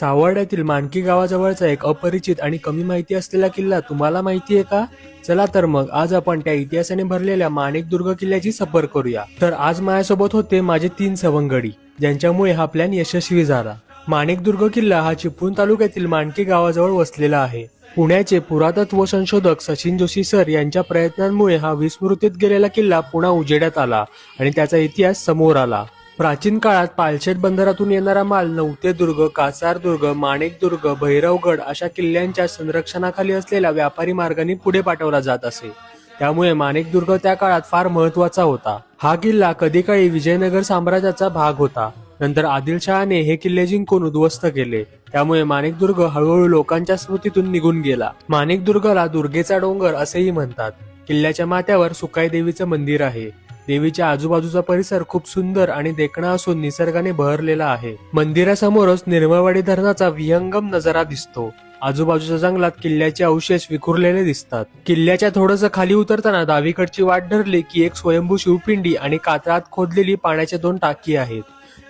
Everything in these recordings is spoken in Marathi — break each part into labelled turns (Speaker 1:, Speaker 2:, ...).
Speaker 1: सावर्ड्यातील माणकी गावाजवळचा एक अपरिचित आणि कमी माहिती असलेला किल्ला तुम्हाला माहिती आहे का? चला तर मग आज आपण त्या इतिहासाने भरलेल्या माणिकदुर्ग किल्ल्याची सफर करूया। तर आज माझ्यासोबत होते माझे 3 सवंगडी, ज्यांच्यामुळे हा प्लॅन यशस्वी झाला। माणिकदुर्ग किल्ला हा चिपळूण तालुक्यातील माणकी गावाजवळ वसलेला आहे। पुण्याचे पुरातत्व संशोधक सचिन जोशी सर यांच्या प्रयत्नांमुळे हा विस्मृतीत गेलेला किल्ला पुन्हा उजेडात आला आणि त्याचा इतिहास समोर आला। प्राचीन काळात पालशेत बंदरातून येणारा माल नवतेदुर्ग, कासारदुर्ग, माणिकदुर्ग, भैरवगड अशा किल्ल्यांच्या संरक्षणाखाली असलेल्या व्यापारी मार्गाने पुढे पाठवला जात असे। त्यामुळे माणिकदुर्ग त्या काळात फार महत्वाचा होता। हा किल्ला कधी काळी विजयनगर साम्राज्याचा भाग होता। नंतर आदिलशहाने हे किल्ले जिंकून उद्ध्वस्त केले। त्यामुळे माणिकदुर्ग हळूहळू लोकांच्या स्मृतीतून निघून गेला। माणिकदुर्गला दुर्गेचा डोंगर असेही म्हणतात। किल्ल्याच्या माथ्यावर सुकाई देवीचं मंदिर आहे। देवीच्या आजूबाजूचा परिसर खूप सुंदर आणि देखणा असून निसर्गाने बहरलेला आहे। मंदिरासमोरच निर्मळवाडी धरणाचा विहंगम नजारा दिसतो। आजूबाजूच्या जंगलात किल्ल्याचे अवशेष विखुरलेले दिसतात। किल्ल्याच्या थोडंसं खाली उतरताना डावीकडची वाट धरली की एक स्वयंभू शिवपिंडी आणि कातळात खोदलेली पाण्याच्या 2 टाकी आहेत।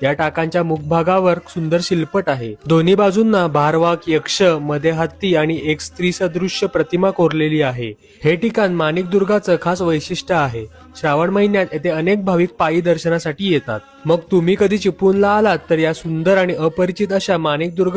Speaker 1: या टाकांच्या मुखभागावर सुंदर शिल्पट आहे। दोन्ही बाजूंना भारवाक, यक्ष, मध्ये हत्ती आणि एक स्त्री सदृश्य प्रतिमा कोरलेली आहे। हे ठिकाण माणिकदुर्गाचं खास वैशिष्ट्य आहे। श्रावण महिन्यात येथे अनेक भाविक पायी दर्शनासाठी येतात। मग तुम्ही कधी चिपळूणला आलात तर या सुंदर आणि अपरिचित अशा माणिकदुर्ग